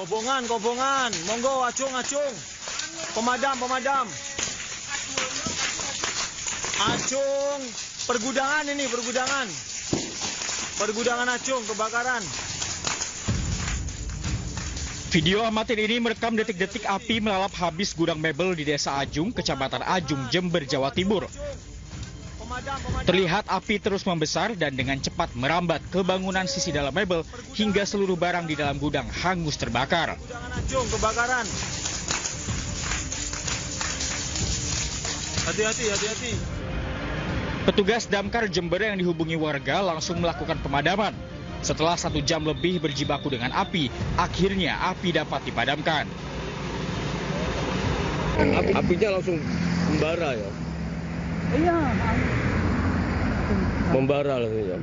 Kobongan. Monggo, acung. Pemadam. Acung, pergudangan. Pergudangan acung, kebakaran. Video amatir ini merekam detik-detik api melalap habis gudang mebel di Desa Ajung, Kecamatan Ajung, Jember, Jawa Timur. Terlihat api terus membesar dan dengan cepat merambat ke bangunan sisi dalam mebel hingga seluruh barang di dalam gudang hangus terbakar. Kebakaran. Hati-hati. Petugas damkar Jember yang dihubungi warga langsung melakukan pemadaman. Setelah 1 jam lebih berjibaku dengan api, akhirnya api dapat dipadamkan. Apinya langsung membara ya? Iya. Membara langsung ya?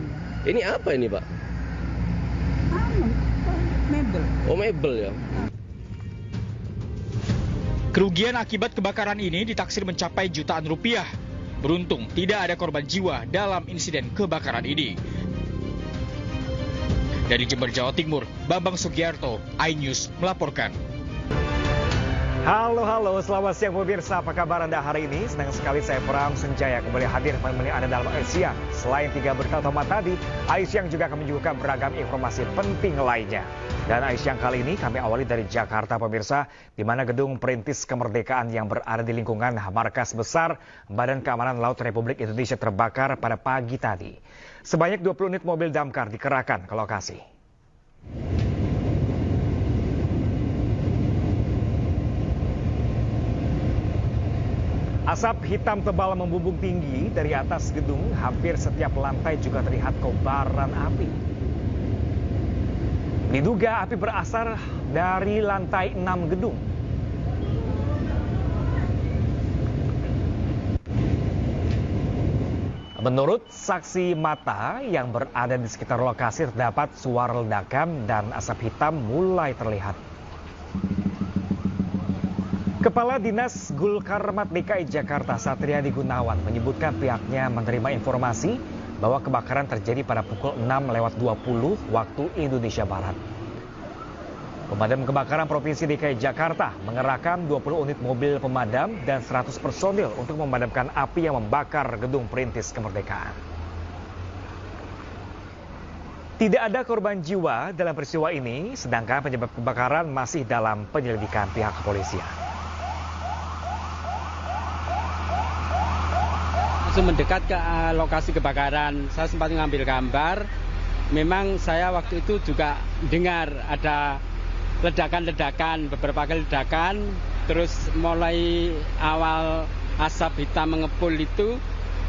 Ini apa ini Pak? Mebel. Oh mebel ya? Kerugian akibat kebakaran ini ditaksir mencapai jutaan rupiah. Beruntung tidak ada korban jiwa dalam insiden kebakaran ini. Dari Jember, Jawa Timur, Bambang Sugiarto, iNews melaporkan. Halo, selamat siang pemirsa. Apa kabar Anda hari ini? Senang sekali saya Pram Senjaya kembali hadir menemani Anda dalam Aisyah. Selain 3 berita utama tadi, Aisyah juga akan menyuguhkan beragam informasi penting lainnya. Dan Aisyah kali ini kami awali dari Jakarta pemirsa, di mana gedung Perintis Kemerdekaan yang berada di lingkungan markas besar Badan Keamanan Laut Republik Indonesia terbakar pada pagi tadi. Sebanyak 20 unit mobil damkar dikerahkan ke lokasi. Asap hitam tebal membumbung tinggi dari atas gedung, hampir setiap lantai juga terlihat kobaran api. Diduga api berasal dari lantai 6 gedung. Menurut saksi mata yang berada di sekitar lokasi terdapat suara ledakan dan asap hitam mulai terlihat. Kepala Dinas Gulkarmat DKI Jakarta Satriadi Gunawan menyebutkan pihaknya menerima informasi bahwa kebakaran terjadi pada pukul 6:20 waktu Indonesia Barat. Pemadam kebakaran Provinsi DKI Jakarta mengerahkan 20 unit mobil pemadam dan 100 personil untuk memadamkan api yang membakar gedung Perintis Kemerdekaan. Tidak ada korban jiwa dalam peristiwa ini, sedangkan penyebab kebakaran masih dalam penyelidikan pihak kepolisian. Mendekat ke lokasi kebakaran, saya sempat mengambil gambar. Memang saya waktu itu juga dengar ada ledakan, beberapa kali ledakan. Terus mulai awal asap hitam mengepul itu,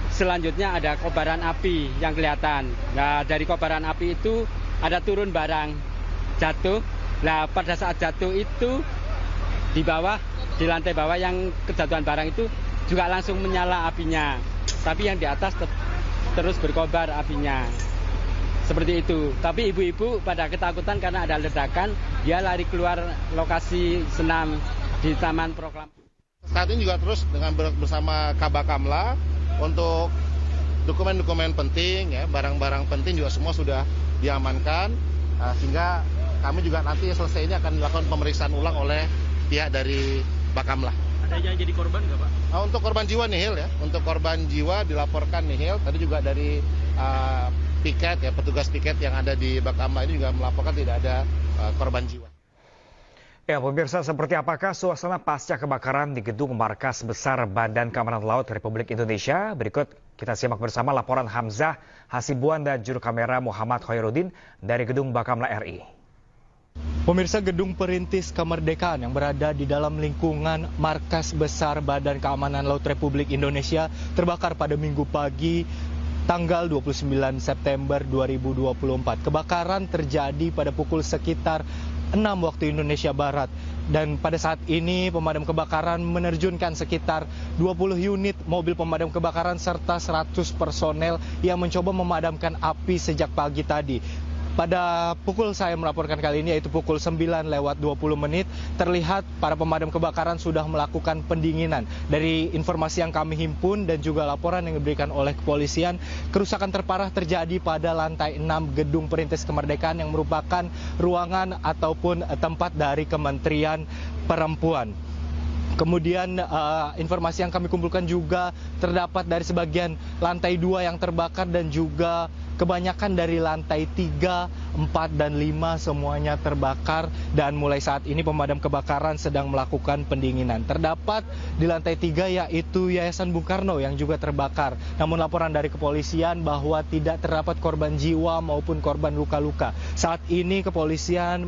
selanjutnya ada kobaran api yang kelihatan. Nah, dari kobaran api itu ada turun barang jatuh. Nah, pada saat jatuh itu di bawah, di lantai bawah yang kejatuhan barang itu juga langsung menyala apinya. Tapi yang di atas terus berkobar apinya. Seperti itu. Tapi ibu-ibu pada ketakutan karena ada ledakan, dia lari keluar lokasi senam di Taman Proklamasi. Saat ini juga terus dengan bersama Kabakamla untuk dokumen-dokumen penting, ya, barang-barang penting juga semua sudah diamankan, sehingga kami juga nanti selesai ini akan dilakukan pemeriksaan ulang oleh pihak dari Bakamla. Ada yang jadi korban nggak Pak? Untuk korban jiwa nihil ya, untuk korban jiwa dilaporkan nihil. Tadi juga dari piket ya, petugas piket yang ada di Bakamla ini juga melaporkan tidak ada korban jiwa. Ya pemirsa, seperti apakah suasana pasca kebakaran di gedung markas besar Badan Keamanan Laut Republik Indonesia? Berikut kita simak bersama laporan Hamzah Hasibuan dan juru kamera Muhammad Khairuddin dari gedung Bakamla RI. Pemirsa, gedung Perintis Kemerdekaan yang berada di dalam lingkungan markas besar Badan Keamanan Laut Republik Indonesia terbakar pada Minggu pagi tanggal 29 September 2024. Kebakaran terjadi pada pukul sekitar 6 waktu Indonesia Barat. Dan pada saat ini pemadam kebakaran menerjunkan sekitar 20 unit mobil pemadam kebakaran serta 100 personel yang mencoba memadamkan api sejak pagi tadi. pada pukul saya melaporkan kali ini, yaitu pukul 9:20, terlihat para pemadam kebakaran sudah melakukan pendinginan. Dari informasi yang kami himpun dan juga laporan yang diberikan oleh kepolisian, kerusakan terparah terjadi pada lantai 6 Gedung Perintis Kemerdekaan yang merupakan ruangan ataupun tempat dari Kementerian Perempuan. Kemudian informasi yang kami kumpulkan juga terdapat dari sebagian lantai 2 yang terbakar dan juga kebanyakan dari lantai 3, 4, dan 5 semuanya terbakar, dan mulai saat ini pemadam kebakaran sedang melakukan pendinginan. Terdapat di lantai 3 yaitu Yayasan Bung Karno yang juga terbakar. Namun laporan dari kepolisian bahwa tidak terdapat korban jiwa maupun korban luka-luka. Saat ini kepolisian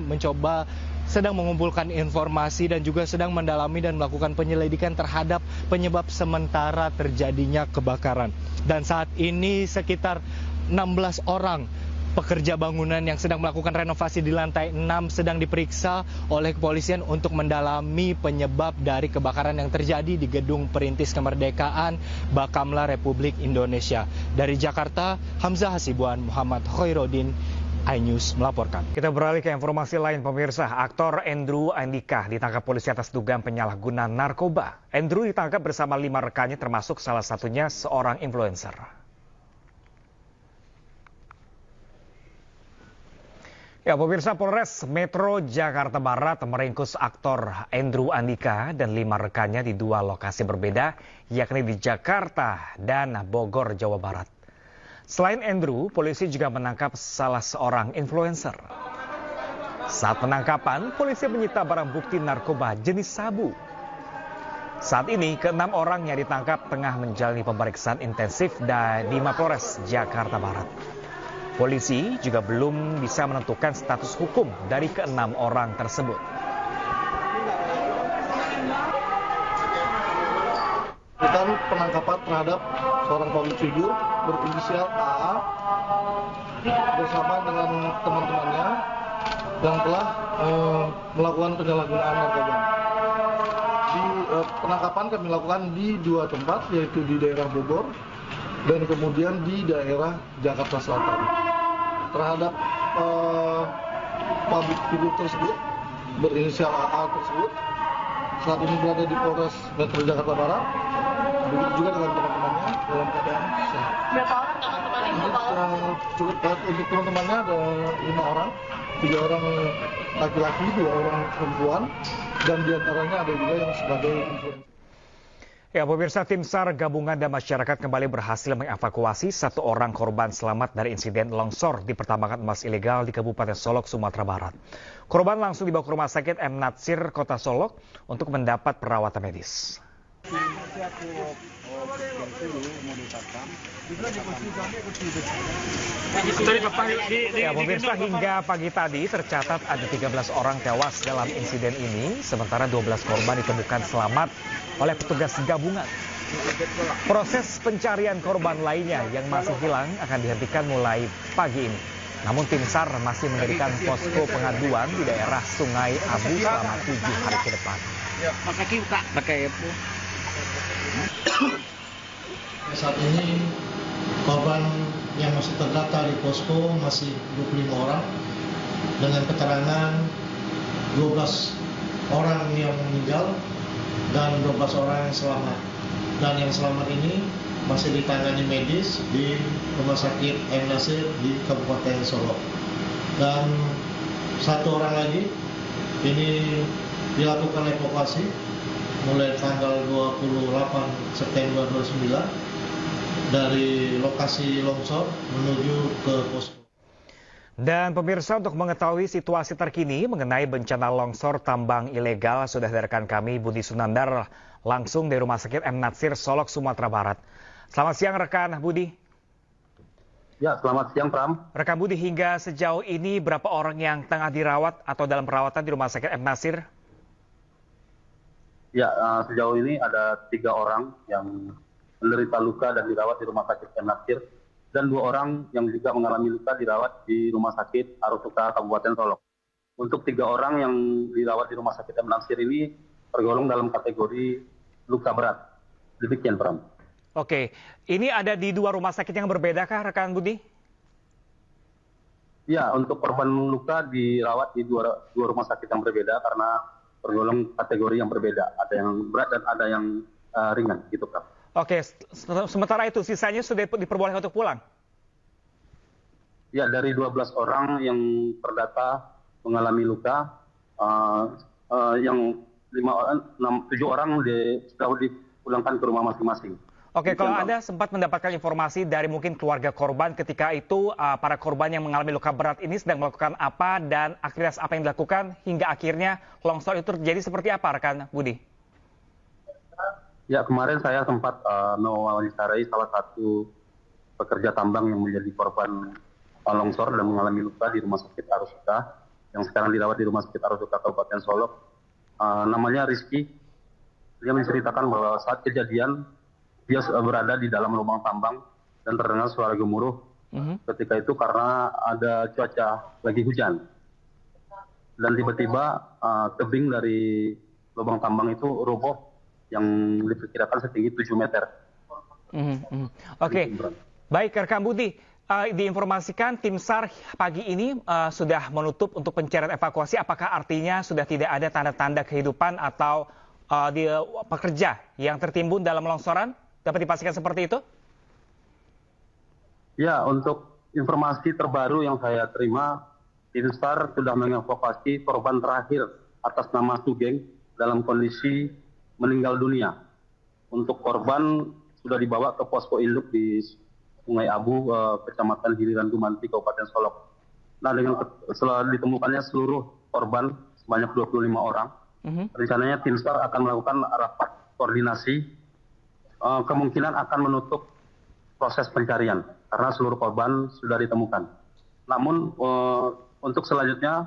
sedang mengumpulkan informasi dan juga sedang mendalami dan melakukan penyelidikan terhadap penyebab sementara terjadinya kebakaran. Dan saat ini sekitar 16 orang pekerja bangunan yang sedang melakukan renovasi di lantai 6 sedang diperiksa oleh kepolisian untuk mendalami penyebab dari kebakaran yang terjadi di Gedung Perintis Kemerdekaan Bakamla Republik Indonesia. Dari Jakarta, Hamzah Hasibuan, Muhammad Khairuddin, iNews melaporkan. Kita beralih ke informasi lain, pemirsa. Aktor Andrew Andika ditangkap polisi atas dugaan penyalahgunaan narkoba. Andrew ditangkap bersama 5 rekannya, termasuk salah satunya seorang influencer. Ya, pemirsa, Polres Metro Jakarta Barat meringkus aktor Andrew Andika dan 5 rekannya di 2 lokasi berbeda, yakni di Jakarta dan Bogor, Jawa Barat. Selain Andrew, polisi juga menangkap salah seorang influencer. Saat penangkapan, polisi menyita barang bukti narkoba jenis sabu. Saat ini, ke-6 orang yang ditangkap tengah menjalani pemeriksaan intensif di Mapolres Jakarta Barat. Polisi juga belum bisa menentukan status hukum dari ke-6 orang tersebut. Penangkapan terhadap seorang public figure berinisial AA bersama dengan teman-temannya yang telah melakukan penyalahgunaan narkoba. Penangkapan kami lakukan di 2 tempat, yaitu di daerah Bogor dan kemudian di daerah Jakarta Selatan. Terhadap public figure tersebut berinisial AA tersebut saat ini berada di Polres Metro Jakarta Barat. Begitu juga dengan teman-temannya dalam keadaan sehat. Berapa orang teman-temannya? Untuk teman-temannya ada 5 orang, 3 orang laki-laki, 2 orang perempuan, dan diantaranya ada juga yang sebagai influencer. Ya, pemirsa, tim SAR gabungan dan masyarakat kembali berhasil mengevakuasi 1 orang korban selamat dari insiden longsor di pertambangan emas ilegal di Kabupaten Solok, Sumatera Barat. Korban langsung dibawa ke Rumah Sakit M. Natsir, Kota Solok untuk mendapat perawatan medis. Ya, pemirsa, hingga pagi tadi tercatat ada 13 orang tewas dalam insiden ini, sementara 12 korban ditemukan selamat oleh petugas gabungan. Proses pencarian korban lainnya yang masih hilang akan dihentikan mulai pagi ini. Namun tim SAR masih mendirikan posko pengaduan di daerah Sungai Abu selama 7 hari ke depan. Saat ini korban yang masih terdata di posko masih 25 orang dengan keterangan 12 orang yang meninggal dan 12 orang yang selamat. Dan yang selamat ini masih ditangani medis di Rumah Sakit M. Natsir di Kabupaten Solok. Dan 1 orang lagi ini dilakukan evakuasi mulai tanggal 28 September 2009 dari lokasi longsor menuju ke posko. Dan pemirsa, untuk mengetahui situasi terkini mengenai bencana longsor tambang ilegal, sudah dari rekan kami Budi Sunandar langsung dari Rumah Sakit M. Natsir, Solok, Sumatera Barat. Selamat siang rekan Budi. Ya, selamat siang Pram. Rekan Budi, hingga sejauh ini berapa orang yang tengah dirawat atau dalam perawatan di Rumah Sakit M. Natsir? Ya, sejauh ini ada 3 orang yang menderita luka dan dirawat di Rumah Sakit M. Natsir, dan 2 orang yang juga mengalami luka dirawat di Rumah Sakit Arosuka Kabupaten Solok. Untuk 3 orang yang dirawat di Rumah Sakit M. Natsir ini tergolong dalam kategori luka berat. Demikian, Pram. Oke, ini ada di 2 rumah sakit yang berbeda kah rekan Budi? Ya, untuk korban luka dirawat di dua rumah sakit yang berbeda karena tergolong kategori yang berbeda. Ada yang berat dan ada yang ringan, gitu Kak. Oke, sementara itu sisanya sudah diperbolehkan untuk pulang? Ya, dari 12 orang yang terdata mengalami luka, yang 7 orang sudah dipulangkan ke rumah masing-masing. Oke, kalau Anda sempat mendapatkan informasi dari mungkin keluarga korban ketika itu, para korban yang mengalami luka berat ini sedang melakukan apa dan aktivitas apa yang dilakukan hingga akhirnya longsor itu terjadi seperti apa, rekan Budi? Ya, kemarin saya sempat mewawancarai salah satu pekerja tambang yang menjadi korban longsor dan mengalami luka di Rumah Sakit Arusuta, yang sekarang dirawat di Rumah Sakit Arusuta Kabupaten Solok. Namanya Rizky. Dia menceritakan bahwa saat kejadian dia berada di dalam lubang tambang dan terdengar suara gemuruh. Ketika itu karena ada cuaca lagi hujan. Dan tiba-tiba tebing dari lubang tambang itu roboh yang diperkirakan setinggi 7 meter. Oke, baik rekan Budi. Diinformasikan tim SAR pagi ini sudah menutup untuk pencarian evakuasi. Apakah artinya sudah tidak ada tanda-tanda kehidupan atau pekerja yang tertimbun dalam longsoran? Dapat dipastikan seperti itu? Ya, untuk informasi terbaru yang saya terima, tim SAR sudah mengevakuasi korban terakhir atas nama Sugeng dalam kondisi meninggal dunia. Untuk korban sudah dibawa ke posko induk di Sungai Abu, Kecamatan Hiliran Gumanti, Kabupaten Solok. Nah, setelah ditemukannya seluruh korban sebanyak 25 orang, rencananya tim SAR akan melakukan rapat koordinasi, kemungkinan akan menutup proses pencarian karena seluruh korban sudah ditemukan. Namun untuk selanjutnya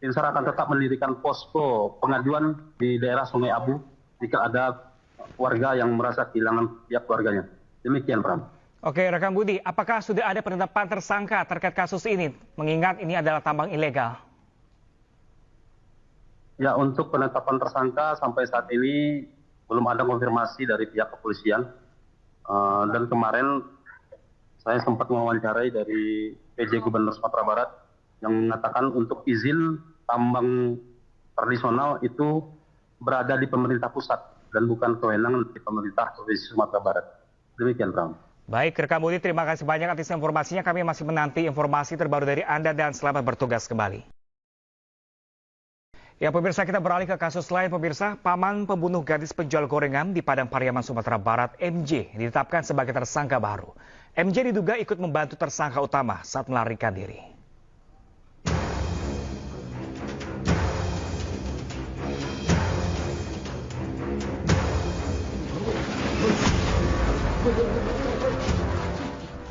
tim SAR akan tetap mendirikan posko pengaduan di daerah Sungai Abu jika ada warga yang merasa kehilangan pihak keluarganya. Demikian, Pram. Oke, rekan Budi, apakah sudah ada penetapan tersangka terkait kasus ini? Mengingat ini adalah tambang ilegal. Ya, untuk penetapan tersangka sampai saat ini belum ada konfirmasi dari pihak kepolisian. Dan kemarin saya sempat mewawancarai dari PJ Gubernur Sumatera Barat yang mengatakan untuk izin tambang tradisional itu berada di pemerintah pusat dan bukan kewenangan di pemerintah Provinsi Sumatera Barat. Demikian, Bram. Baik, rekan Budi, terima kasih banyak atas informasinya. Kami masih menanti informasi terbaru dari Anda dan selamat bertugas kembali. Ya, pemirsa, kita beralih ke kasus lain, pemirsa. Paman pembunuh gadis penjual gorengan di Padang Pariaman, Sumatera Barat, MJ, ditetapkan sebagai tersangka baru. MJ diduga ikut membantu tersangka utama saat melarikan diri.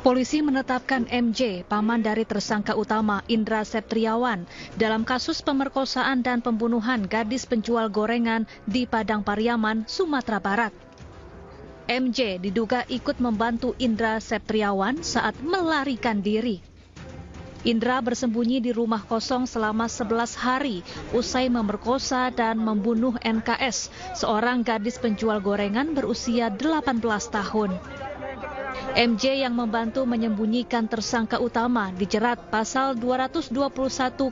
Polisi menetapkan MJ, paman dari tersangka utama Indra Septriawan, dalam kasus pemerkosaan dan pembunuhan gadis penjual gorengan di Padang Pariaman, Sumatera Barat. MJ diduga ikut membantu Indra Septriawan saat melarikan diri. Indra bersembunyi di rumah kosong selama 11 hari usai memerkosa dan membunuh NKS, seorang gadis penjual gorengan berusia 18 tahun. MJ yang membantu menyembunyikan tersangka utama dijerat pasal 221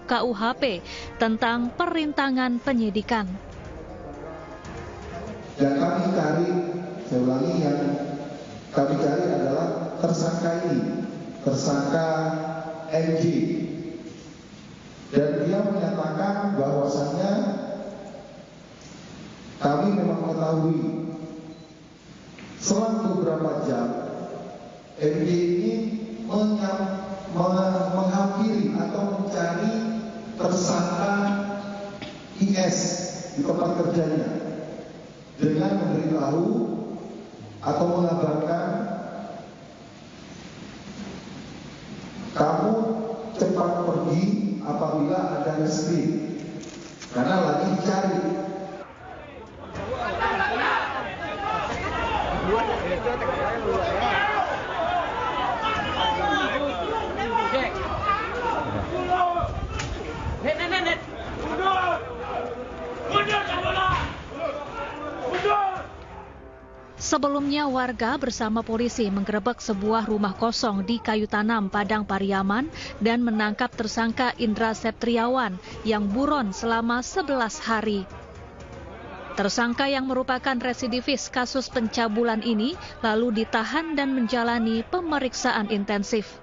KUHP tentang perintangan penyidikan. Yang kami cari, saya ulangi, yang kami cari adalah tersangka ini, tersangka MJ. Dan dia menyatakan bahwasannya kami memang mengetahui selang beberapa jam MJ ini menghampiri atau mencari tersangka IS di tempat kerjanya dengan memberitahu atau mengabarkan, kamu cepat pergi apabila ada rezeki karena lagi dicari. Sebelumnya warga bersama polisi menggerebek sebuah rumah kosong di Kayu Tanam, Padang Pariaman dan menangkap tersangka Indra Septriawan yang buron selama 11 hari. Tersangka yang merupakan residivis kasus pencabulan ini lalu ditahan dan menjalani pemeriksaan intensif.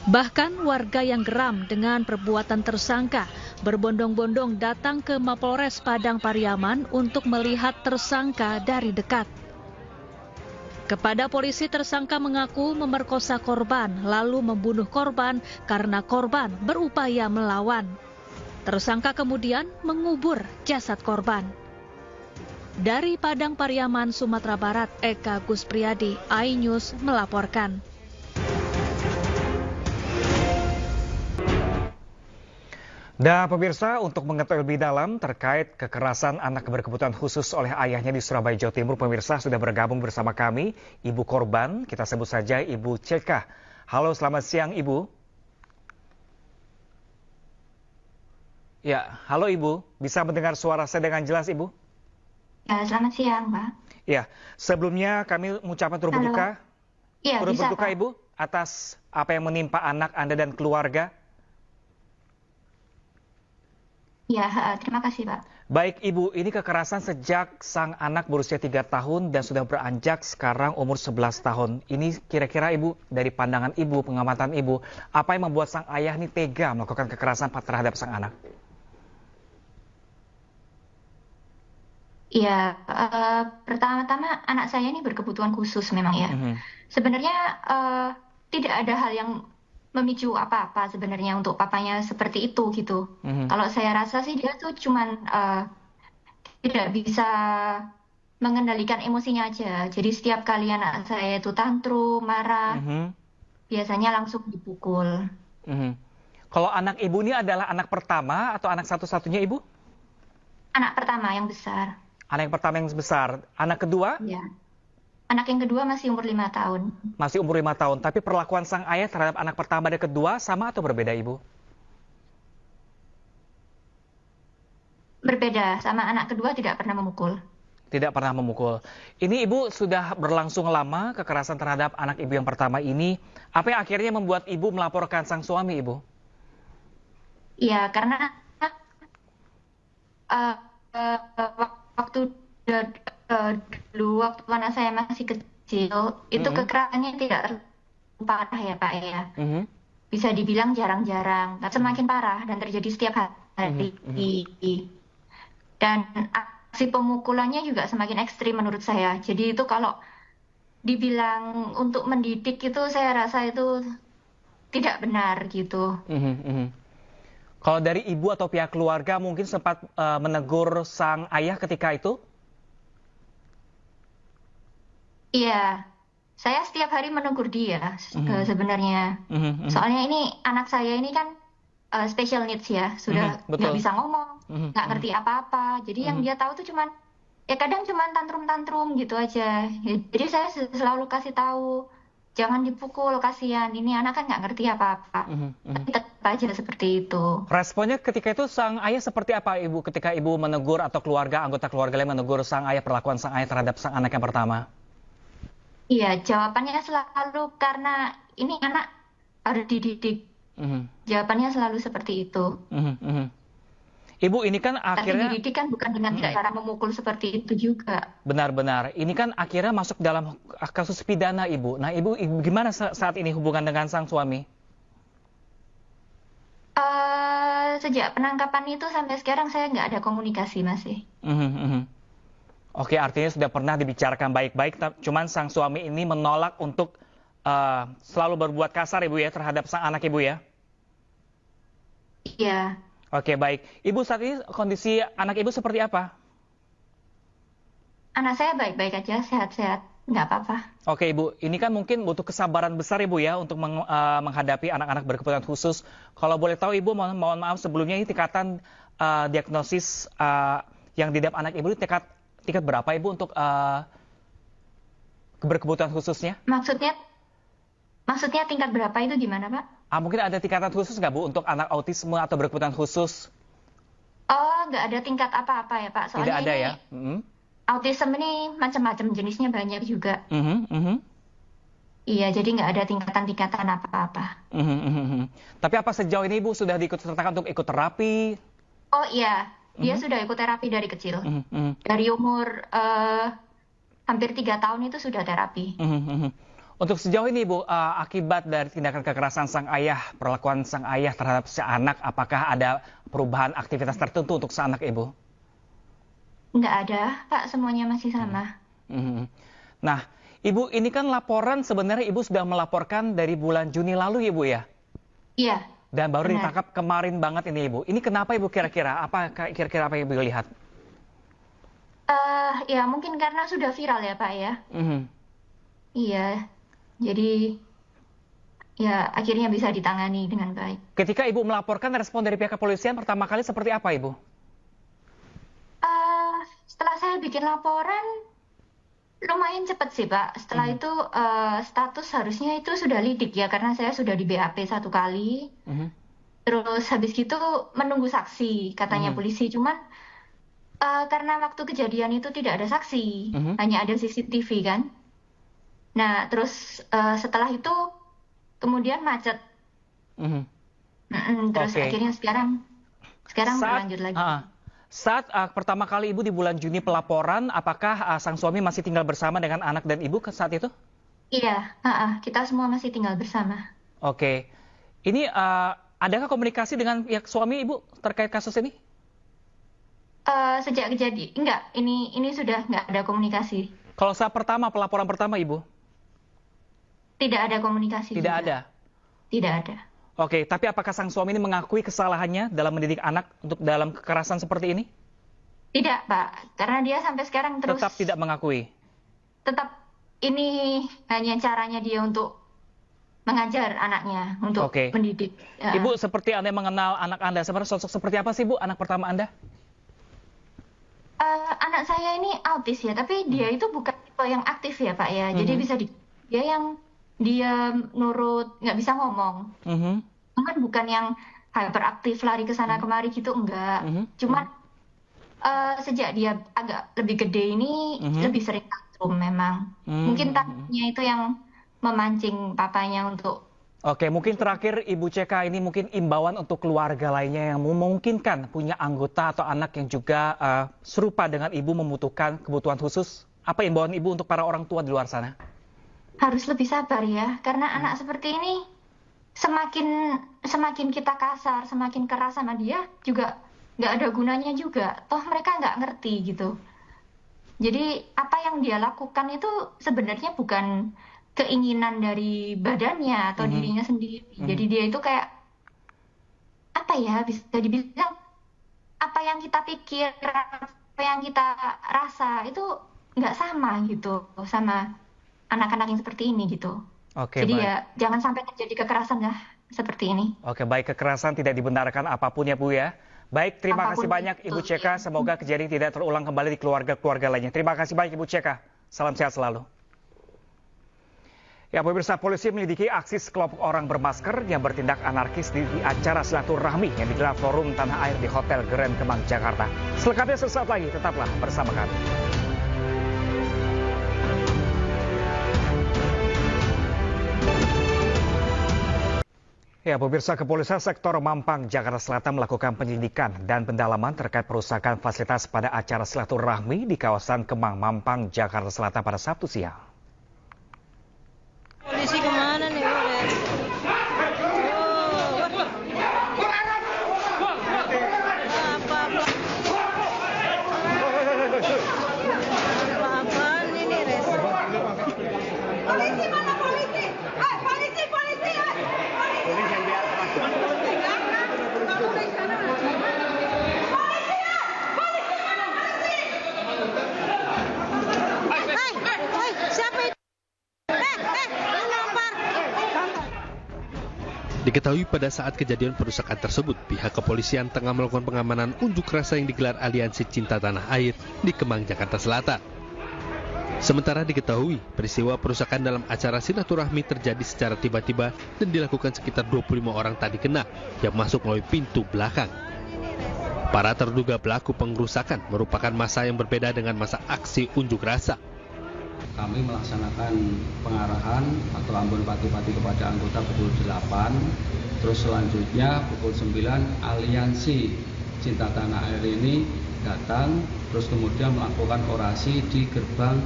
Bahkan warga yang geram dengan perbuatan tersangka berbondong-bondong datang ke Mapolres Padang Pariaman untuk melihat tersangka dari dekat. Kepada polisi, tersangka mengaku memerkosa korban lalu membunuh korban karena korban berupaya melawan. Tersangka kemudian mengubur jasad korban. Dari Padang Pariaman, Sumatera Barat, Eka Guspriyadi, iNews melaporkan. Dan pemirsa, untuk mengetahui lebih dalam terkait kekerasan anak berkebutuhan khusus oleh ayahnya di Surabaya, Jawa Timur, pemirsa sudah bergabung bersama kami, Ibu korban, kita sebut saja Ibu Ceka. Halo, selamat siang Ibu. Ya, halo Ibu, bisa mendengar suara saya dengan jelas Ibu? Ya, selamat siang Pak. Ya, sebelumnya kami mengucapkan turut berduka. Iya, turut bisa berduka Pak. Ibu atas apa yang menimpa anak Anda dan keluarga. Ya, terima kasih Pak. Baik Ibu, ini kekerasan sejak sang anak berusia 3 tahun dan sudah beranjak sekarang umur 11 tahun. Ini kira-kira Ibu, dari pandangan Ibu, pengamatan Ibu, apa yang membuat sang ayah ini tega melakukan kekerasan terhadap sang anak? Ya, pertama-tama anak saya ini berkebutuhan khusus memang ya. Sebenarnya tidak ada hal yang memicu apa-apa sebenarnya untuk papanya seperti itu gitu. Kalau saya rasa sih dia tuh cuman tidak bisa mengendalikan emosinya aja. Jadi setiap kali anak saya itu tantrum, marah, biasanya langsung dipukul. Kalau anak Ibu ini adalah anak pertama atau anak satu-satunya Ibu? Anak pertama yang besar. Anak yang pertama yang besar. Anak kedua? Ya. Anak yang kedua masih umur 5 tahun. Masih umur 5 tahun. Tapi perlakuan sang ayah terhadap anak pertama dan kedua sama atau berbeda Ibu? Berbeda. Sama anak kedua tidak pernah memukul. Tidak pernah memukul. Ini Ibu sudah berlangsung lama kekerasan terhadap anak Ibu yang pertama ini. Apa yang akhirnya membuat Ibu melaporkan sang suami Ibu? Iya, karena waktu dulu waktu anak saya masih kecil, itu kekerasannya tidak terlalu parah ya Pak ya. Bisa dibilang jarang-jarang, semakin parah dan terjadi setiap hari. Dan aksi pemukulannya juga semakin ekstrim menurut saya. Jadi itu kalau dibilang untuk mendidik itu saya rasa itu tidak benar gitu. Kalau dari Ibu atau pihak keluarga mungkin sempat menegur sang ayah ketika itu? Iya, saya setiap hari menegur dia sebenarnya. Soalnya ini anak saya ini kan special needs ya, sudah nggak bisa ngomong, nggak ngerti apa-apa. Jadi yang dia tahu tuh cuman, ya kadang cuman tantrum-tantrum gitu aja. Jadi saya selalu kasih tahu, jangan dipukul, kasihan. Ini anak kan nggak ngerti apa-apa. Tetap aja seperti itu. Responnya ketika itu sang ayah seperti apa Ibu ketika Ibu menegur atau anggota keluarga lain menegur sang ayah, perlakuan sang ayah terhadap sang anak yang pertama? Iya, jawabannya selalu karena ini anak harus dididik. Jawabannya selalu seperti itu. Ibu, ini kan akhirnya... Tapi dididik kan bukan dengan cara memukul seperti itu juga. Benar-benar. Ini kan akhirnya masuk dalam kasus pidana Ibu. Nah Ibu gimana saat ini hubungan dengan sang suami? Sejak penangkapan itu sampai sekarang saya nggak ada komunikasi masih. Oke, artinya sudah pernah dibicarakan baik-baik, cuman sang suami ini menolak untuk selalu berbuat kasar Ibu ya terhadap sang anak Ibu ya? Iya. Oke, baik. Ibu, saat ini kondisi anak Ibu seperti apa? Anak saya baik-baik aja, sehat-sehat, nggak apa-apa. Oke Ibu, ini kan mungkin butuh kesabaran besar Ibu ya untuk menghadapi anak-anak berkebutuhan khusus. Kalau boleh tahu Ibu, mohon maaf sebelumnya ini tingkatan diagnosis yang didapat anak Ibu tingkat berapa Ibu untuk berkebutuhan khususnya? Maksudnya tingkat berapa itu gimana Pak? Mungkin ada tingkatan khusus nggak Bu untuk anak autisme atau berkebutuhan khusus? Oh, nggak ada tingkat apa-apa ya Pak. Soalnya tidak ada ini, ya? autisme ini macam-macam jenisnya banyak juga. Iya, jadi nggak ada tingkatan-tingkatan apa-apa. Tapi apa sejauh ini Ibu sudah diikut sertakan untuk ikut terapi? Oh iya, dia sudah ikut terapi dari kecil. Dari umur hampir 3 tahun itu sudah terapi. Untuk sejauh ini Ibu, akibat dari tindakan kekerasan sang ayah, perlakuan sang ayah terhadap si anak, apakah ada perubahan aktivitas tertentu untuk sang anak Ibu? Nggak ada, Pak. Semuanya masih sama. Nah, Ibu, ini kan laporan sebenarnya Ibu sudah melaporkan dari bulan Juni lalu Ibu ya? Iya. Dan baru benar. ditangkap kemarin banget ini Ibu. Ini kenapa Ibu kira-kira? Apa kira-kira apa yang Ibu lihat? Ya mungkin karena sudah viral ya Pak ya. Iya. Jadi ya akhirnya bisa ditangani dengan baik. Ketika Ibu melaporkan, respon dari pihak kepolisian pertama kali seperti apa Ibu? Setelah saya bikin laporan, lumayan cepat sih Pak. Setelah itu status harusnya itu sudah lidik ya, karena saya sudah di BAP 1 kali. Terus habis gitu menunggu saksi katanya polisi. Cuman karena waktu kejadian itu tidak ada saksi, hanya ada CCTV kan. Nah terus setelah itu kemudian macet. Terus akhirnya sekarang berlanjut lagi. Saat pertama kali Ibu di bulan Juni pelaporan, apakah sang suami masih tinggal bersama dengan anak dan Ibu saat itu? Iya, kita semua masih tinggal bersama. Oke. Ini adakah komunikasi dengan pihak suami Ibu terkait kasus ini? Sejak kejadian, enggak. Ini sudah enggak ada komunikasi. Kalau saat pelaporan pertama Ibu? Tidak ada komunikasi. Tidak ada? Tidak ada. Oke, tapi apakah sang suami ini mengakui kesalahannya dalam mendidik anak untuk dalam kekerasan seperti ini? Tidak, Pak. Karena dia sampai sekarang terus... Tetap tidak mengakui? Tetap ini hanya caranya dia untuk mengajar anaknya, untuk mendidik. Ibu, seperti Anda mengenal anak Anda, sebenarnya sosok seperti apa sih Bu, anak pertama Anda? Anak saya ini autis ya, tapi dia itu bukan tipe yang aktif ya Pak ya. Jadi bisa dia yang nurut, nggak bisa ngomong. Kan bukan yang hyperaktif lari ke sana kemari gitu, enggak. Cuman sejak dia agak lebih gede ini lebih sering tantrum memang. Mungkin tantrumnya itu yang memancing papanya untuk... Oke, mungkin terakhir Ibu CK ini mungkin imbauan untuk keluarga lainnya yang memungkinkan punya anggota atau anak yang juga serupa dengan Ibu membutuhkan kebutuhan khusus. Apa imbauan Ibu untuk para orang tua di luar sana? Harus lebih sabar ya, karena anak seperti ini semakin kita kasar, semakin keras sama dia juga nggak ada gunanya juga. Toh mereka nggak ngerti gitu. Jadi apa yang dia lakukan itu sebenarnya bukan keinginan dari badannya atau dirinya sendiri. Jadi dia itu kayak apa ya, bisa dibilang apa yang kita pikir, apa yang kita rasa itu nggak sama gitu sama anak-anak yang seperti ini gitu. Jadi ya jangan sampai terjadi kekerasan lah seperti ini. Oke, baik, kekerasan tidak dibenarkan apapun ya Bu ya. Baik, terima kasih banyak Ibu CK. Semoga kejadian tidak terulang kembali di keluarga-keluarga lainnya. Terima kasih banyak Ibu CK. Salam sehat selalu. Ya pemirsa, polisi menyelidiki aksi sekelompok orang bermasker yang bertindak anarkis di acara silaturahmi yang digelar Forum Tanah Air di Hotel Grand Kemang, Jakarta. Selengkapnya sesaat lagi, tetaplah bersama kami. Ya, pemirsa, kepolisian sektor Mampang, Jakarta Selatan melakukan penyelidikan dan pendalaman terkait perusakan fasilitas pada acara silaturahmi di kawasan Kemang, Mampang, Jakarta Selatan pada Sabtu siang. Polisi kemana nih, Bu? Apaan ini, Res? Polisi mana polisi? Polisi! Polisi yang biar siapa itu? Diketahui pada saat kejadian perusakan tersebut, pihak kepolisian tengah melakukan pengamanan unjuk rasa yang digelar Aliansi Cinta Tanah Air di Kemang, Jakarta Selatan. Sementara diketahui, peristiwa perusakan dalam acara silaturahmi terjadi secara tiba-tiba dan dilakukan sekitar 25 orang tak dikenal yang masuk melalui pintu belakang. Para terduga pelaku pengerusakan merupakan massa yang berbeda dengan massa aksi unjuk rasa. Kami melaksanakan pengarahan atau ambon pati-pati kepada anggota pukul 8, terus selanjutnya pukul 9 aliansi Cinta Tanah Air ini datang, terus kemudian melakukan orasi di gerbang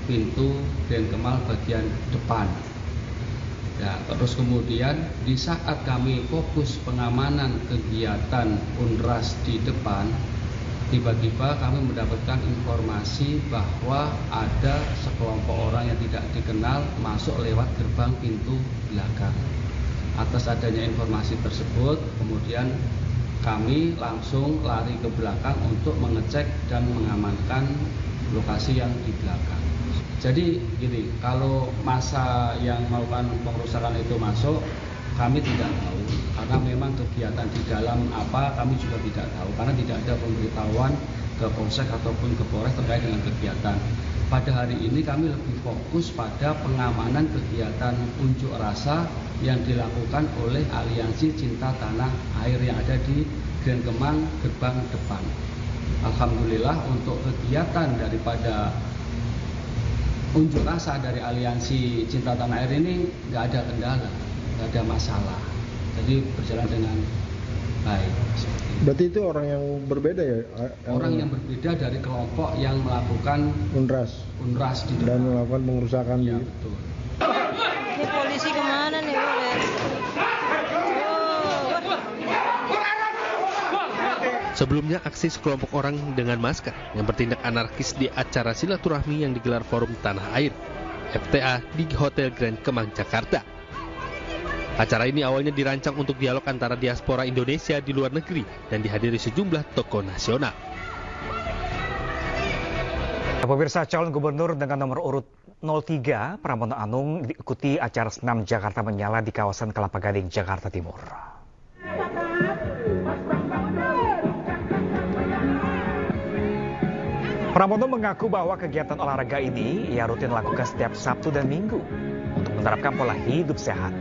pintu Grand Kemal bagian depan. Ya, terus kemudian di saat kami fokus pengamanan kegiatan UNRAS di depan, tiba-tiba kami mendapatkan informasi bahwa ada sekelompok orang yang tidak dikenal masuk lewat gerbang pintu belakang. Atas adanya informasi tersebut, kemudian kami langsung lari ke belakang untuk mengecek dan mengamankan lokasi yang di belakang. Jadi gini, kalau massa yang melakukan pengerusakan itu masuk, kami tidak tahu, karena memang kegiatan di dalam apa kami juga tidak tahu, karena tidak ada pemberitahuan ke Polsek ataupun ke Polres terkait dengan kegiatan. Pada hari ini kami lebih fokus pada pengamanan kegiatan unjuk rasa yang dilakukan oleh Aliansi Cinta Tanah Air yang ada di Grand Kemang gerbang depan. Alhamdulillah untuk kegiatan daripada unjuk rasa dari Aliansi Cinta Tanah Air ini nggak ada kendala, nggak ada masalah. Jadi berjalan dengan baik. Berarti itu orang yang berbeda ya? Orang yang berbeda dari kelompok yang melakukan UNRAS di depan. Dan melakukan pengerusakan. Ya, betul. Ini polisi kemana nih, Bu? Sebelumnya, aksi sekelompok orang dengan masker yang bertindak anarkis di acara silaturahmi yang digelar Forum Tanah Air, FTA, di Hotel Grand Kemang, Jakarta. Acara ini awalnya dirancang untuk dialog antara diaspora Indonesia di luar negeri dan dihadiri sejumlah tokoh nasional. Pemirsa, calon gubernur dengan nomor urut 03, Pramono Anung, diikuti acara senam Jakarta Menyala di kawasan Kelapa Gading, Jakarta Timur. Pramono mengaku bahwa kegiatan olahraga ini ia rutin lakukan setiap Sabtu dan Minggu untuk menerapkan pola hidup sehat.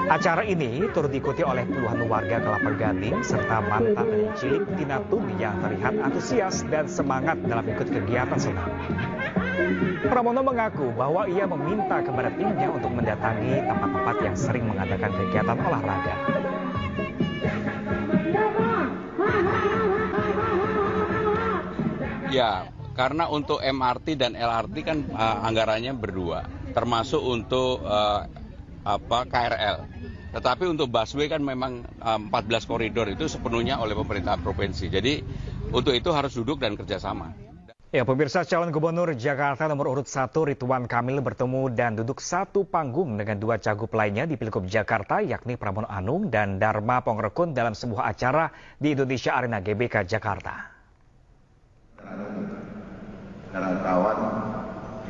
Acara ini turut diikuti oleh puluhan warga Kelapa Gading serta mantan dan cilik Tina Tun yang terlihat antusias dan semangat dalam ikut kegiatan senam. Pramono mengaku bahwa ia meminta kepada timnya untuk mendatangi tempat-tempat yang sering mengadakan kegiatan olahraga. Ya, karena untuk MRT dan LRT kan anggarannya berdua, termasuk untuk KRL. Tetapi untuk busway kan memang 14 koridor itu sepenuhnya oleh pemerintah provinsi. Jadi untuk itu harus duduk dan kerjasama. Ya, pemirsa, calon gubernur Jakarta nomor urut 1 Ridwan Kamil bertemu dan duduk satu panggung dengan dua cagup lainnya di Pilgub Jakarta, yakni Pramono Anung dan Dharma Pongrekun dalam sebuah acara di Indonesia Arena GBK Jakarta. Kawan-kawan,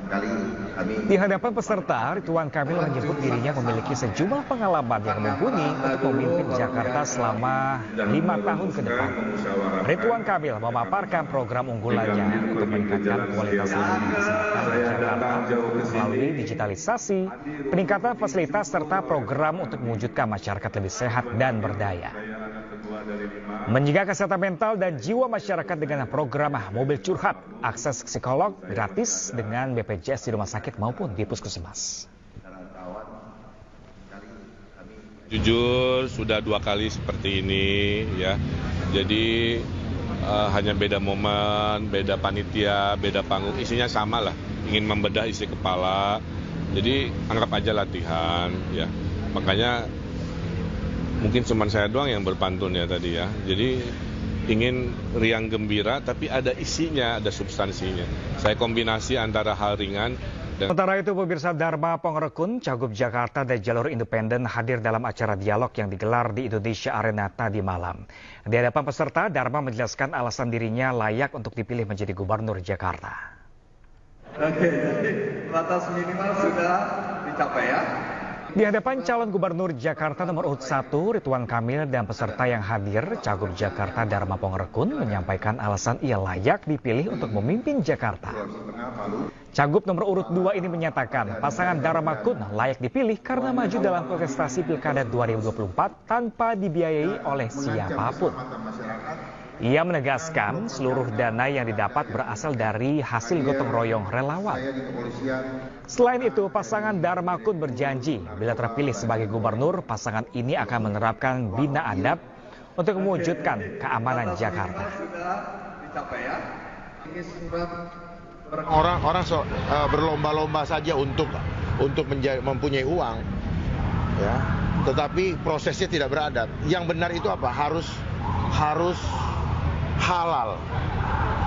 kali kami di hadapan peserta, Ridwan Kamil menyebut dirinya memiliki sejumlah pengalaman yang mumpuni untuk memimpin Jakarta selama 5 tahun ke depan. Ridwan Kamil memaparkan program unggulannya untuk meningkatkan kualitas hidup di Jakarta melalui digitalisasi, peningkatan fasilitas serta program untuk mewujudkan masyarakat lebih sehat dan berdaya. Menjaga kesehatan mental dan jiwa masyarakat dengan program mobil curhat, akses psikolog gratis dengan BPJS di rumah sakit maupun di puskesmas. Jujur sudah 2 kali seperti ini ya. Jadi hanya beda momen, beda panitia, beda panggung, isinya sama lah. Ingin membedah isi kepala. Jadi anggap aja latihan ya. Makanya mungkin cuma saya doang yang berpantun ya tadi ya. Jadi ingin riang gembira tapi ada isinya, ada substansinya. Saya kombinasi antara hal ringan dan... Sementara itu, pemirsa, Dharma Pongrekun, Cagup Jakarta dan Jalur Independen hadir dalam acara dialog yang digelar di Indonesia Arena tadi malam. Di hadapan peserta, Dharma menjelaskan alasan dirinya layak untuk dipilih menjadi gubernur Jakarta. Oke, jadi batas minimal sudah dicapai ya. Di hadapan calon gubernur Jakarta nomor urut 1, Ridwan Kamil dan peserta yang hadir, Cagup Jakarta Dharma Pongrekun menyampaikan alasan ia layak dipilih untuk memimpin Jakarta. Cagup nomor urut 2 ini menyatakan pasangan Dharma Kun layak dipilih karena maju dalam kontestasi Pilkada 2024 tanpa dibiayai oleh siapapun. Ia menegaskan seluruh dana yang didapat berasal dari hasil gotong royong relawan. Selain itu, pasangan Dharma Kun berjanji bila terpilih sebagai gubernur, pasangan ini akan menerapkan bina adab untuk mewujudkan keamanan Jakarta. Orang berlomba-lomba saja untuk mempunyai uang, ya. Tetapi prosesnya tidak beradab. Yang benar itu apa? Harus halal.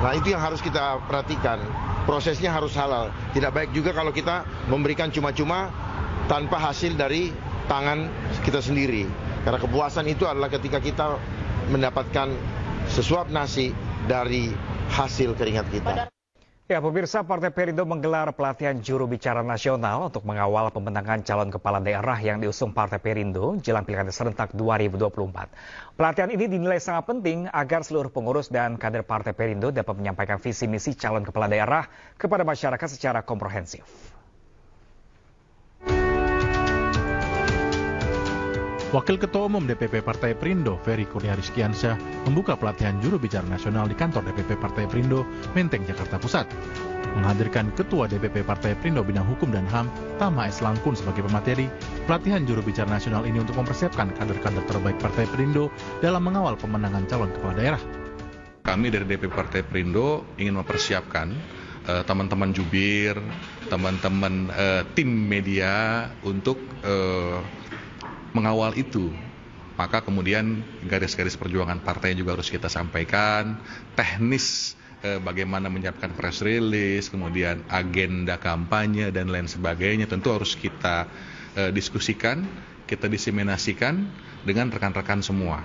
Nah, itu yang harus kita perhatikan. Prosesnya harus halal. Tidak baik juga kalau kita memberikan cuma-cuma tanpa hasil dari tangan kita sendiri. Karena kepuasan itu adalah ketika kita mendapatkan sesuap nasi dari hasil keringat kita. Ya, pemirsa, Partai Perindo menggelar pelatihan juru bicara nasional untuk mengawal pemenangan calon kepala daerah yang diusung Partai Perindo jelang Pilkada serentak 2024. Pelatihan ini dinilai sangat penting agar seluruh pengurus dan kader Partai Perindo dapat menyampaikan visi misi calon kepala daerah kepada masyarakat secara komprehensif. Wakil Ketua Umum DPP Partai Perindo, Ferry Kurnia Rizkiansyah, membuka pelatihan juru bicara nasional di kantor DPP Partai Perindo, Menteng, Jakarta Pusat. Menghadirkan Ketua DPP Partai Perindo Bidang Hukum dan HAM, Tama S. Langkun sebagai pemateri, pelatihan juru bicara nasional ini untuk mempersiapkan kader-kader terbaik Partai Perindo dalam mengawal pemenangan calon kepala daerah. Kami dari DPP Partai Perindo ingin mempersiapkan teman-teman jubir, teman-teman tim media untuk mengawal itu. Maka kemudian garis-garis perjuangan partai juga harus kita sampaikan, teknis bagaimana menyiapkan press release, kemudian agenda kampanye dan lain sebagainya tentu harus kita diskusikan, kita diseminasikan dengan rekan-rekan semua.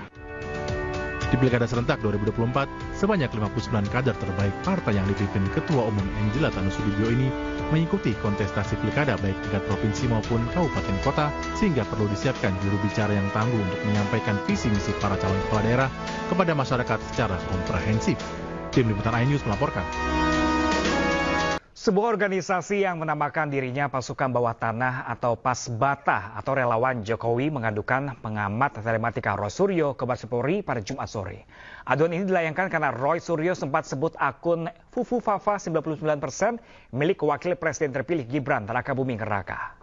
Di Pilkada serentak 2024, sebanyak 59 kader terbaik partai yang dipimpin Ketua Umum Engela Tanusudibyo ini mengikuti kontestasi pilkada baik tingkat provinsi maupun kabupaten kota, sehingga perlu disiapkan juru bicara yang tangguh untuk menyampaikan visi misi para calon kepala daerah kepada masyarakat secara komprehensif. Tim Liputan iNews melaporkan. Sebuah organisasi yang menamakan dirinya Pasukan Bawah Tanah atau PASBATA atau relawan Jokowi mengadukan pengamat telematika Roy Suryo ke Baris Polri pada Jumat sore. Aduan ini dilayangkan karena Roy Suryo sempat sebut akun Fufu Fafa 99% milik Wakil Presiden terpilih Gibran Rakabuming Raka.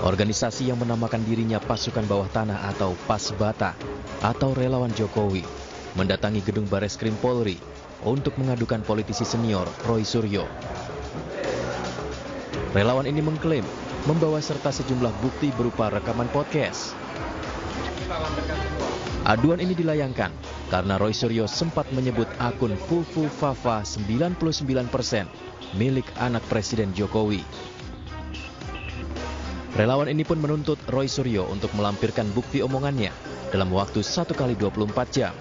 Organisasi yang menamakan dirinya Pasukan Bawah Tanah atau PASBATA atau relawan Jokowi mendatangi gedung Bareskrim Polri untuk mengadukan politisi senior Roy Suryo. Relawan ini mengklaim membawa serta sejumlah bukti berupa rekaman podcast. Aduan ini dilayangkan karena Roy Suryo sempat menyebut akun Fufu Fafa 99% milik anak Presiden Jokowi. Relawan ini pun menuntut Roy Suryo untuk melampirkan bukti omongannya dalam waktu 1 kali 24 jam.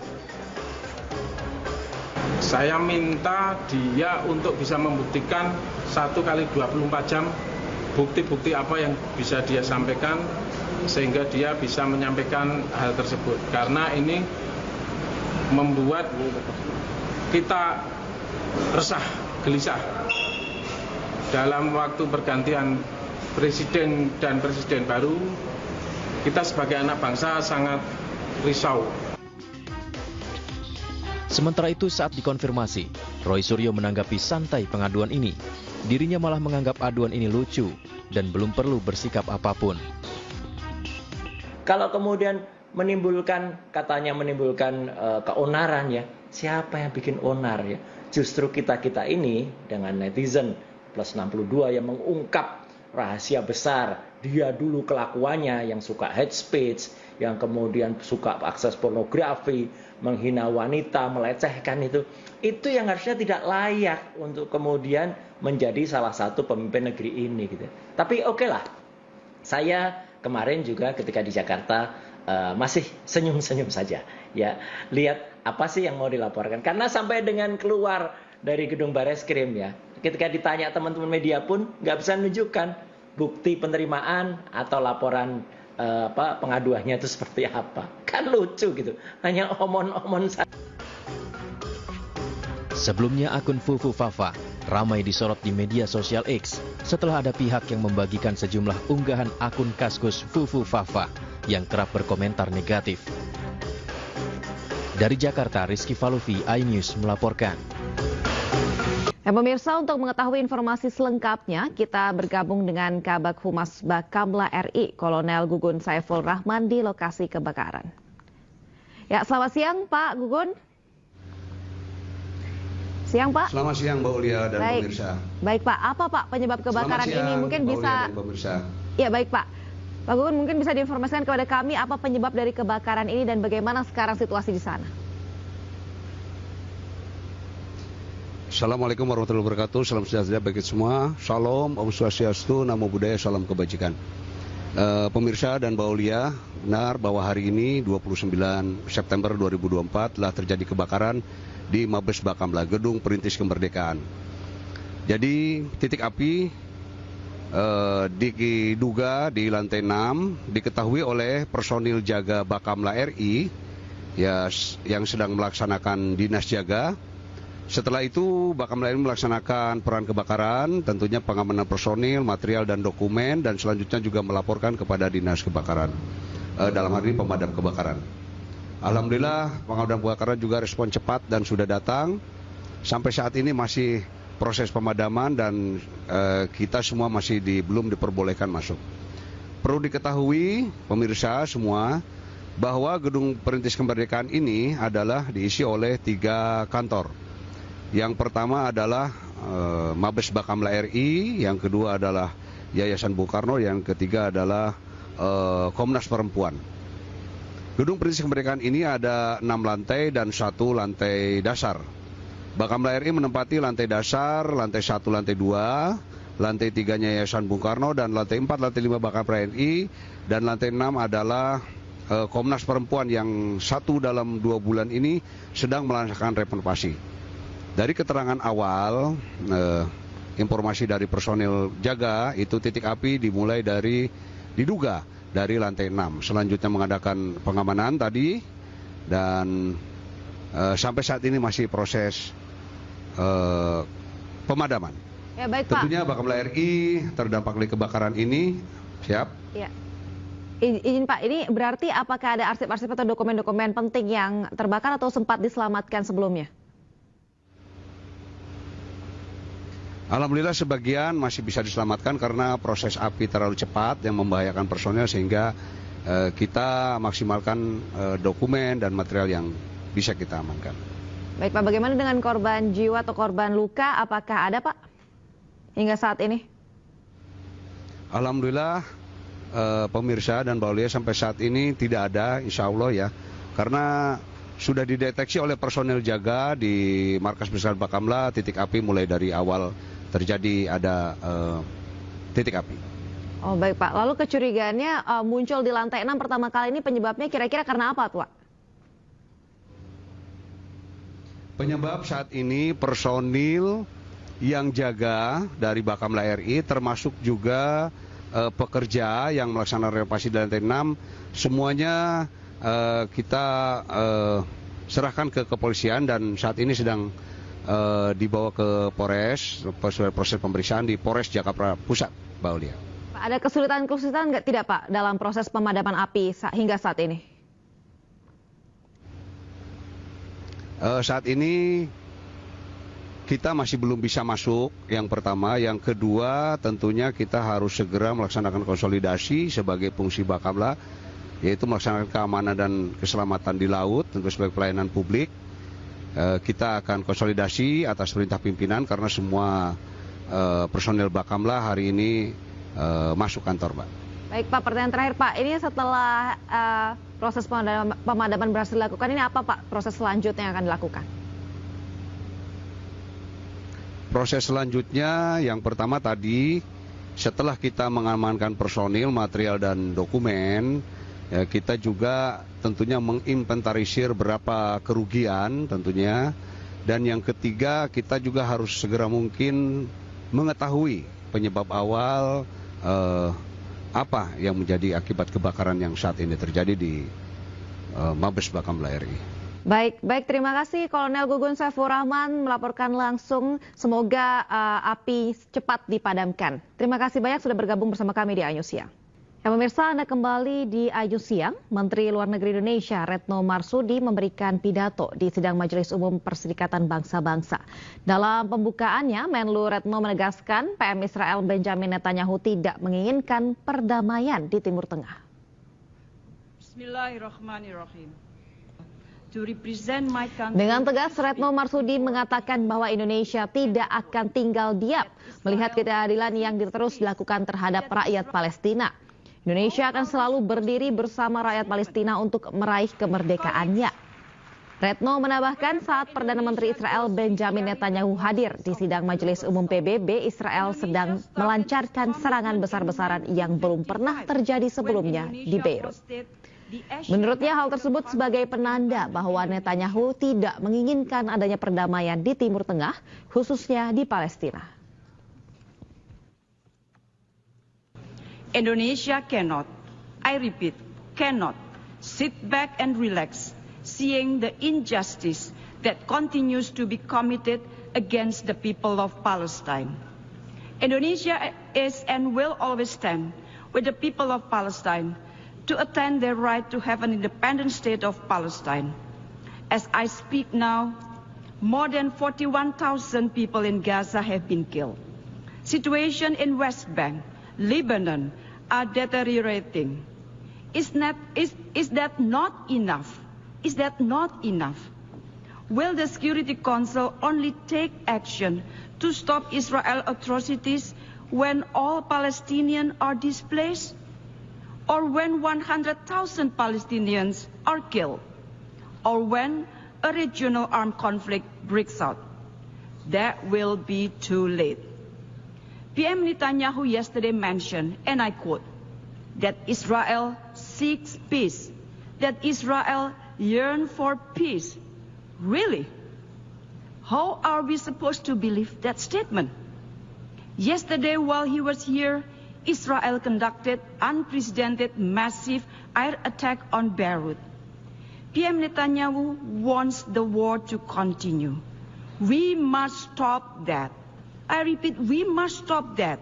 Saya minta dia untuk bisa membuktikan 1 kali 24 jam bukti-bukti apa yang bisa dia sampaikan sehingga dia bisa menyampaikan hal tersebut. Karena ini membuat kita resah, gelisah. Dalam waktu pergantian presiden dan presiden baru, kita sebagai anak bangsa sangat risau. Sementara itu saat dikonfirmasi, Roy Suryo menanggapi santai pengaduan ini. Dirinya malah menganggap aduan ini lucu dan belum perlu bersikap apapun. Kalau kemudian katanya menimbulkan keonaran ya, siapa yang bikin onar ya? Justru kita-kita ini dengan netizen plus 62 yang mengungkap rahasia besar. Dia dulu kelakuannya yang suka hate speech, yang kemudian suka akses pornografi, menghina wanita, melecehkan itu yang harusnya tidak layak untuk kemudian menjadi salah satu pemimpin negeri ini gitu. Tapi oke lah, saya kemarin juga ketika di Jakarta masih senyum-senyum saja ya, lihat apa sih yang mau dilaporkan, karena sampai dengan keluar dari gedung Bareskrim ya, ketika ditanya teman-teman media pun nggak bisa menunjukkan bukti penerimaan atau laporan pengaduannya itu seperti apa. Kan lucu gitu, hanya omon-omon saja. Sebelumnya akun Fufu Fafa ramai disorot di media sosial X setelah ada pihak yang membagikan sejumlah unggahan akun Kaskus Fufu Fafa yang kerap berkomentar negatif. Dari Jakarta, Rizky Falufi, iNews melaporkan. Pemirsa, untuk mengetahui informasi selengkapnya, kita bergabung dengan Kabag Humas Bakamla RI, Kolonel Gugun Saiful Rahman di lokasi kebakaran. Ya, selamat siang Pak Gugun. Siang Pak. Selamat siang Mbak Ulia dan pemirsa. Baik Pak, apa Pak penyebab kebakaran ini? Mungkin Mbak bisa. Ulia dan pemirsa. Ya baik Pak. Pak Gugun mungkin bisa diinformasikan kepada kami apa penyebab dari kebakaran ini dan bagaimana sekarang situasi di sana. Assalamualaikum warahmatullahi wabarakatuh. Salam sejahtera bagi semua. Shalom, Om Swastiastu, Namo Buddhaya, salam kebajikan. Pemirsa dan Mbak Ulia, benar bahwa hari ini 29 September 2024 telah terjadi kebakaran di Mabes Bakamla, Gedung Perintis Kemerdekaan. Jadi titik api diduga di lantai 6 diketahui oleh personil jaga Bakamla RI ya, yang sedang melaksanakan dinas jaga. Setelah itu Bakamla RI melaksanakan peran kebakaran, tentunya pengamanan personil, material dan dokumen, dan selanjutnya juga melaporkan kepada dinas kebakaran, dalam hal ini pemadam kebakaran. Alhamdulillah pemadam kebakaran juga respon cepat dan sudah datang. Sampai saat ini masih proses pemadaman dan kita semua masih belum diperbolehkan masuk. Perlu diketahui pemirsa semua bahwa Gedung Perintis Kemerdekaan ini adalah diisi oleh 3 kantor. Yang pertama adalah Mabes Bakamla RI, yang kedua adalah Yayasan Bung Karno, yang ketiga adalah Komnas Perempuan. Gedung Perintis Kemerdekaan ini ada 6 lantai dan 1 lantai dasar. Bakamla RI menempati lantai dasar, lantai 1, lantai 2, lantai 3-nya Yayasan Bung Karno, dan lantai 4, lantai 5 Bakamla RI, dan lantai 6 adalah Komnas Perempuan yang 1 dalam 2 bulan ini sedang melaksanakan renovasi. Dari keterangan awal, informasi dari personil jaga, itu titik api dimulai diduga dari lantai 6. Selanjutnya mengadakan pengamanan tadi, dan sampai saat ini masih proses pemadaman. Ya, baik, Pak. Tentunya Bakamla RI terdampak oleh kebakaran ini. Siap? Ya. Izin Pak, ini berarti apakah ada arsip-arsip atau dokumen-dokumen penting yang terbakar atau sempat diselamatkan sebelumnya? Alhamdulillah sebagian masih bisa diselamatkan karena proses api terlalu cepat yang membahayakan personel, sehingga kita maksimalkan dokumen dan material yang bisa kita amankan. Baik Pak, bagaimana dengan korban jiwa atau korban luka? Apakah ada Pak hingga saat ini? Alhamdulillah pemirsa dan Mbak Ulia, sampai saat ini tidak ada, insya Allah ya. Karena sudah dideteksi oleh personel jaga di Markas Besar Bakamla, titik api mulai dari awal terjadi ada titik api. Oh baik Pak, lalu kecurigaannya muncul di lantai 6 pertama kali ini, penyebabnya kira-kira karena apa Pak? Penyebab saat ini personil yang jaga dari Bakamla RI, termasuk juga pekerja yang melaksanakan renovasi di lantai 6, semuanya kita serahkan ke kepolisian dan saat ini sedang dibawa ke Polres, proses pemeriksaan di Polres Jakarta Pusat, Mbak Ulia. Pak, ada kesulitan tidak Pak dalam proses pemadaman api hingga saat ini? Saat ini kita masih belum bisa masuk, yang pertama. Yang kedua, tentunya kita harus segera melaksanakan konsolidasi sebagai fungsi Bakamla, yaitu melaksanakan keamanan dan keselamatan di laut, tentu sebagai pelayanan publik. Kita akan konsolidasi atas perintah pimpinan karena semua personel Bakamla hari ini masuk kantor, Pak. Baik Pak, pertanyaan terakhir Pak, ini setelah proses pemadaman berhasil dilakukan, ini apa Pak proses selanjutnya yang akan dilakukan? Proses selanjutnya yang pertama tadi, setelah kita mengamankan personil, material dan dokumen, ya, kita juga tentunya menginventarisir berapa kerugian tentunya Dan yang ketiga, kita juga harus segera mungkin mengetahui penyebab awal apa yang menjadi akibat kebakaran yang saat ini terjadi di Mabes Bakamla RI. Baik, terima kasih Kolonel Gugun Saiful Rahman melaporkan langsung. Semoga api cepat dipadamkan. Terima kasih banyak sudah bergabung bersama kami di Ayu Siang. Ya, pemirsa, Anda kembali di Ayu Siang. Menteri Luar Negeri Indonesia Retno Marsudi memberikan pidato di sidang Majelis Umum Perserikatan Bangsa-Bangsa. Dalam pembukaannya, Menlu Retno menegaskan PM Israel Benjamin Netanyahu tidak menginginkan perdamaian di Timur Tengah. Bismillahirrahmanirrahim. Dengan tegas, Retno Marsudi mengatakan bahwa Indonesia tidak akan tinggal diam melihat ketidakadilan yang terus dilakukan terhadap rakyat Palestina. Indonesia akan selalu berdiri bersama rakyat Palestina untuk meraih kemerdekaannya. Retno menambahkan saat Perdana Menteri Israel Benjamin Netanyahu hadir di sidang Majelis Umum PBB, Israel sedang melancarkan serangan besar-besaran yang belum pernah terjadi sebelumnya di Beirut. Menurutnya hal tersebut sebagai penanda bahwa Netanyahu tidak menginginkan adanya perdamaian di Timur Tengah, khususnya di Palestina. Indonesia cannot, I repeat, cannot sit back and relax, seeing the injustice that continues to be committed against the people of Palestine. Indonesia is and will always stand with the people of Palestine to attain their right to have an independent state of Palestine. As I speak now, more than 41,000 people in Gaza have been killed. Situation in West Bank, Lebanon are deteriorating. Is that not enough? Is that not enough? Will the Security Council only take action to stop Israel atrocities when all Palestinians are displaced? Or when 100,000 Palestinians are killed? Or when a regional armed conflict breaks out? That will be too late. PM Netanyahu yesterday mentioned, and I quote, that Israel seeks peace, that Israel yearns for peace. Really? How are we supposed to believe that statement? Yesterday, while he was here, Israel conducted unprecedented massive air attack on Beirut. PM Netanyahu wants the war to continue. We must stop that. I repeat, we must stop that.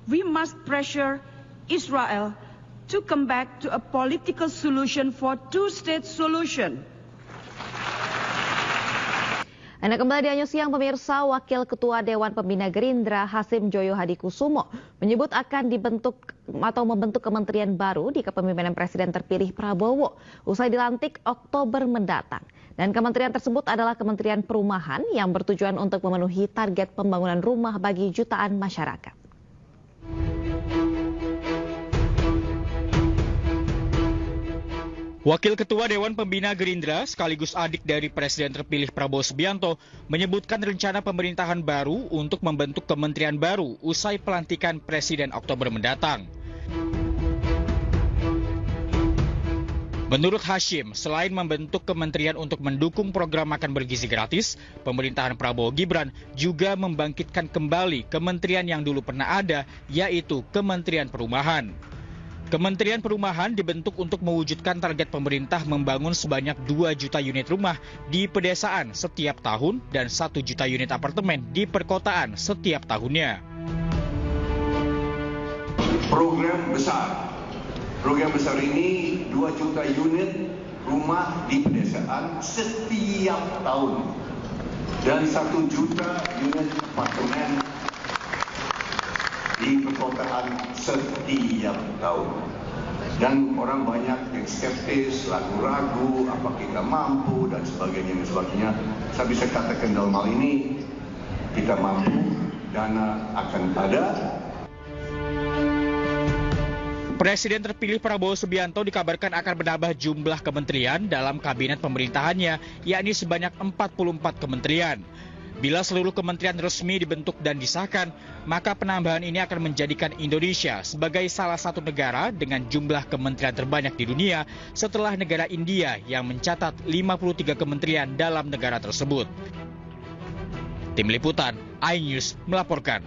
We must pressure Israel to come back to a political solution for two-state solution. Anda kembali di Ayu Siang, pemirsa. Wakil Ketua Dewan Pembina Gerindra Hasim Joyo Hadikusumo menyebut akan membentuk kementerian baru di kepemimpinan Presiden terpilih Prabowo usai dilantik Oktober mendatang. Dan kementerian tersebut adalah Kementerian Perumahan yang bertujuan untuk memenuhi target pembangunan rumah bagi jutaan masyarakat. Wakil Ketua Dewan Pembina Gerindra sekaligus adik dari Presiden terpilih Prabowo Subianto menyebutkan rencana pemerintahan baru untuk membentuk kementerian baru usai pelantikan Presiden Oktober mendatang. Menurut Hashim, selain membentuk kementerian untuk mendukung program makan bergizi gratis, pemerintahan Prabowo Gibran juga membangkitkan kembali kementerian yang dulu pernah ada, yaitu Kementerian Perumahan. Kementerian Perumahan dibentuk untuk mewujudkan target pemerintah membangun sebanyak 2 juta unit rumah di pedesaan setiap tahun dan 1 juta unit apartemen di perkotaan setiap tahunnya. Program besar ini 2 juta unit rumah di pedesaan setiap tahun dan 1 juta unit apartemen di perkotaan setiap tahun. Dan orang banyak yang skeptis, ragu-ragu, apa kita mampu dan sebagainya. Saya bisa katakan dalam hal ini kita mampu, dana akan ada. Presiden terpilih Prabowo Subianto dikabarkan akan menambah jumlah kementerian dalam kabinet pemerintahannya, yakni sebanyak 44 kementerian. Bila seluruh kementerian resmi dibentuk dan disahkan, maka penambahan ini akan menjadikan Indonesia sebagai salah satu negara dengan jumlah kementerian terbanyak di dunia setelah negara India yang mencatat 53 kementerian dalam negara tersebut. Tim Liputan, iNews melaporkan.